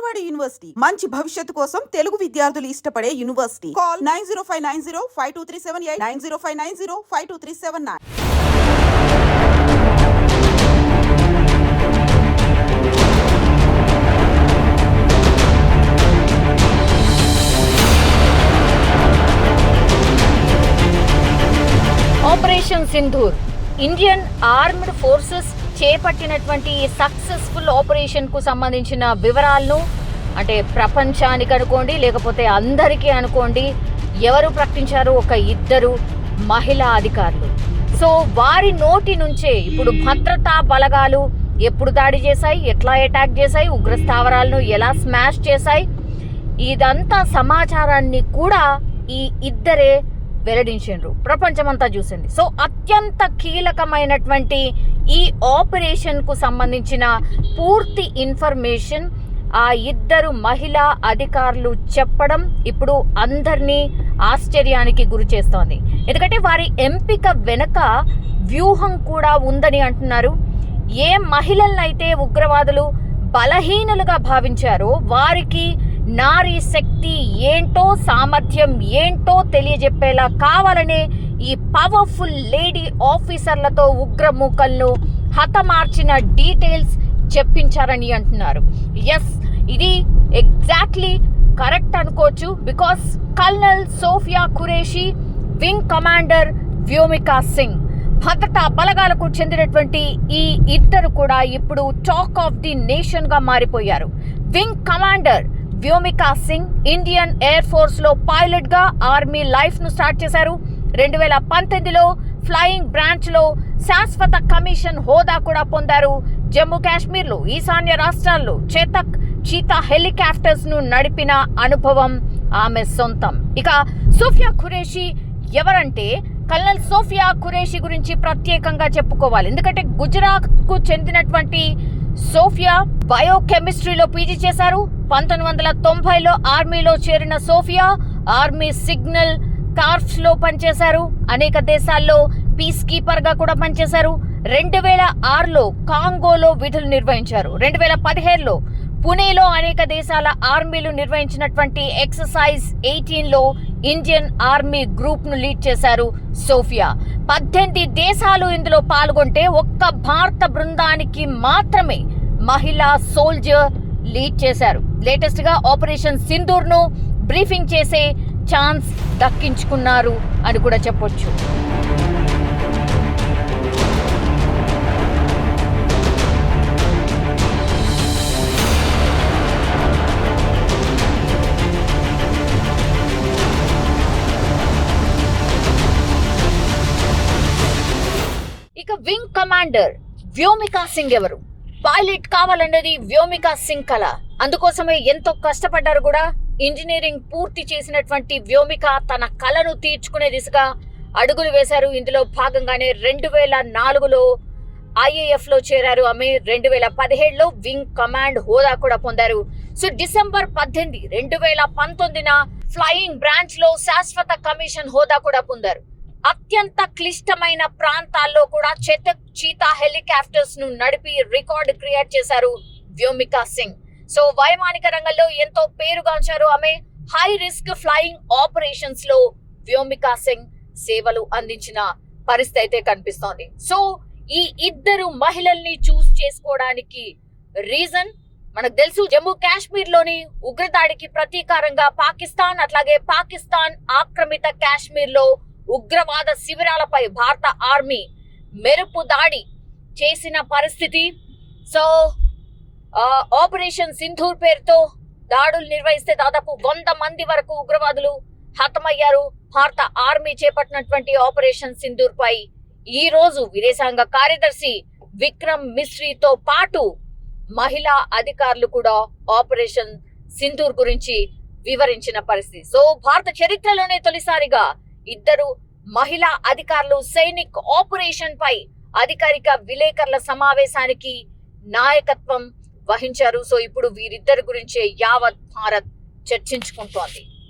Vijayawada university మంచి భవిష్యత్తు కోసం తెలుగు విద్యార్థులు ఇష్టపడే university. Call 9059052378 9059052379. Operation Sindoor Indian armed forces చేపట్టినటువంటి సక్సెస్ఫుల్ ఆపరేషన్ కు సంబంధించిన వివరాలను అంటే ప్రపంచానికి అనుకోండి లేకపోతే అందరికీ అనుకోండి ఎవరు ప్రకటించారు? ఒక ఇద్దరు మహిళా అధికారులు. సో వారి నోటి నుంచే ఇప్పుడు భద్రతా బలగాలు ఎప్పుడు దాడి చేశాయి, ఎట్లా అటాక్ చేశాయి, ఉగ్ర స్థావరాలను ఎలా స్మాష్ చేశాయి, ఇదంతా సమాచారాన్ని కూడా ఈ ఇద్దరే వెల్లడించారు. ప్రపంచమంతా చూసింది. సో అత్యంత కీలకమైనటువంటి ఈ ఆపరేషన్ కు సంబంధించిన పూర్తి ఇన్ఫర్మేషన్ ఆ ఇద్దరు మహిళా అధికారులు చెప్పడం ఇప్పుడు అందరినీ ఆశ్చర్యానికి గురి చేస్తోంది. ఎందుకంటే వారి ఎంపిక వెనుక వ్యూహం కూడా ఉందని అంటున్నారు. ఏ మహిళలనైతే ఉగ్రవాదులు బలహీనులుగా భావించారో వారికి నారీ శక్తి ఏంటో, సామర్థ్యం ఏంటో తెలియజెప్పేలా కావాలనే ఈ పవర్ఫుల్ లేడీ ఆఫీసర్లతో ఉగ్రమూకలను హతమార్చిన డీటెయిల్స్ చెప్పించారని అంటున్నారు. ఎస్, ఇది ఎగ్జాక్ట్లీ కరెక్ట్ అనుకోవచ్చు. Because colonel Sofia Qureshi, wing commander Vyomika Singh, భద్రతా బలగాలకు చెందినటువంటి ఈ ఇద్దరు కూడా ఇప్పుడు టాక్ ఆఫ్ ది నేషన్ గా మారిపోయారు. Wing commander Vyomika Singh Indian air force లో పైలట్ గా ఆర్మీ లైఫ్ ను స్టార్ట్ చేశారు. 2019లో ఫ్లయింగ్ బ్రాంచ్ లో శాశ్వత కమిషన్ హోదా కూడా పొందారు. జమ్మూ కాశ్మీర్ లో ఈశాన్య రాష్ట్రాల్లో చేతక్ చీతా హెలికాప్టర్స్ ను నడిపిన అనుభవం ఆమె సొంతం. ఇక సోఫియా ఖురేషీ ఎవరంటే, కల్నల్ సోఫియా ఖురేషీ గురించి ప్రత్యేకంగా చెప్పుకోవాలి. ఎందుకంటే గుజరాత్ కు చెందినటువంటి సోఫియా బయోకెమిస్ట్రీలో పీజీ చేశారు. 1990లో ఆర్మీలో చేరిన సోఫియా ఆర్మీ సిగ్నల్ కార్ప్స్ లో పనిచేశారు. అనేక దేశాల్లో పీస్ కీపర్ గా కూడా పనిచేశారు. 2006లో కాంగోలో విధులు నిర్వహించారు. 2017లో పుణేలో అనేక దేశాల ఆర్మీలు నిర్వహించినటువంటి ఎక్సర్సైజ్ 18లో ఇండియన్ ఆర్మీ గ్రూప్ ను లీడ్ చేశారు సోఫియా. 18 దేశాలు ఇందులో పాల్గొంటే ఒక్క భారత బృందానికి మాత్రమే మహిళా సోల్జర్ లీడ్ చేశారు. లేటెస్ట్ గా ఆపరేషన్ సింధూర్ ను బ్రీఫింగ్ చేసే ఛాన్స్ దక్కించుకున్నారు అని కూడా చెప్పొచ్చు. ఇక వింగ్ కమాండర్ వ్యోమికా సింగ్ ఎవరు? పైలట్ కావాలన్నది వ్యోమికా సింగ్ కల. అందుకోసమే ఎంతో కష్టపడ్డారు కూడా. ఇంజనీరింగ్ పూర్తి చేసినటువంటి వ్యోమిక తన కలను తీర్చుకునే దిశగా అడుగులు వేశారు. ఇందులో భాగంగానే 2004లో IAF లో చేరారు ఆమె. 2017లో వింగ్ కమాండ్ హోదా కూడా పొందారు. సో డిసెంబర్ 18, 2019న ఫ్లయింగ్ బ్రాంచ్ లో శాశ్వత కమిషన్ హోదా కూడా పొందారు. అత్యంత క్లిష్టమైన ప్రాంతాల్లో కూడా చేతక్ చీతా హెలికాప్టర్స్ ను నడిపి రికార్డు క్రియేట్ చేశారు వ్యోమికా సింగ్. సో వైమానిక రంగంలో ఎంతో పేరుగాంచారు ఆమె. హై రిస్క్ ఫ్లయింగ్ ఆపరేషన్స్ లో వ్యోమికా సింగ్ సేవలు అందించిన పరిస్థితి అయితే కనిపిస్తోంది. సో ఈ ఇద్దరు మహిళల్ని చూస్ చేసుకోవడానికి రీజన్ మనకు తెలుసు. జమ్మూ కాశ్మీర్ లోని ఉగ్రదాడికి ప్రతీకారంగా పాకిస్తాన్, అట్లాగే పాకిస్తాన్ ఆక్రమిత కాశ్మీర్ లో ఉగ్రవాద శిబిరాలపై భారత ఆర్మీ మెరుపు దాడి చేసిన పరిస్థితి. సో ఆపరేషన్ సింధూర్ పేరుతో దాడులు నిర్వహిస్తే దాదాపు 100 మంది వరకు ఉగ్రవాదులు హతమయ్యారు. భారత ఆర్మీ చేపట్టినటువంటి ఆపరేషన్ సింధూర్ పై ఈ రోజు విదేశాంగ కార్యదర్శి విక్రమ్ మిశ్రీతో పాటు మహిళా అధికారులు కూడా ఆపరేషన్ సింధూర్ గురించి వివరించిన పరిస్థితి. సో భారత చరిత్రలోనే తొలిసారిగా ఇద్దరు మహిళా అధికారులు సైనిక్ ఆపరేషన్ పై అధికారిక విలేకరుల సమావేశానికి నాయకత్వం వహించారు. సో ఇప్పుడు వీరిద్దరి గురించే యావత్ భారత్ చర్చించుకుంటోంది.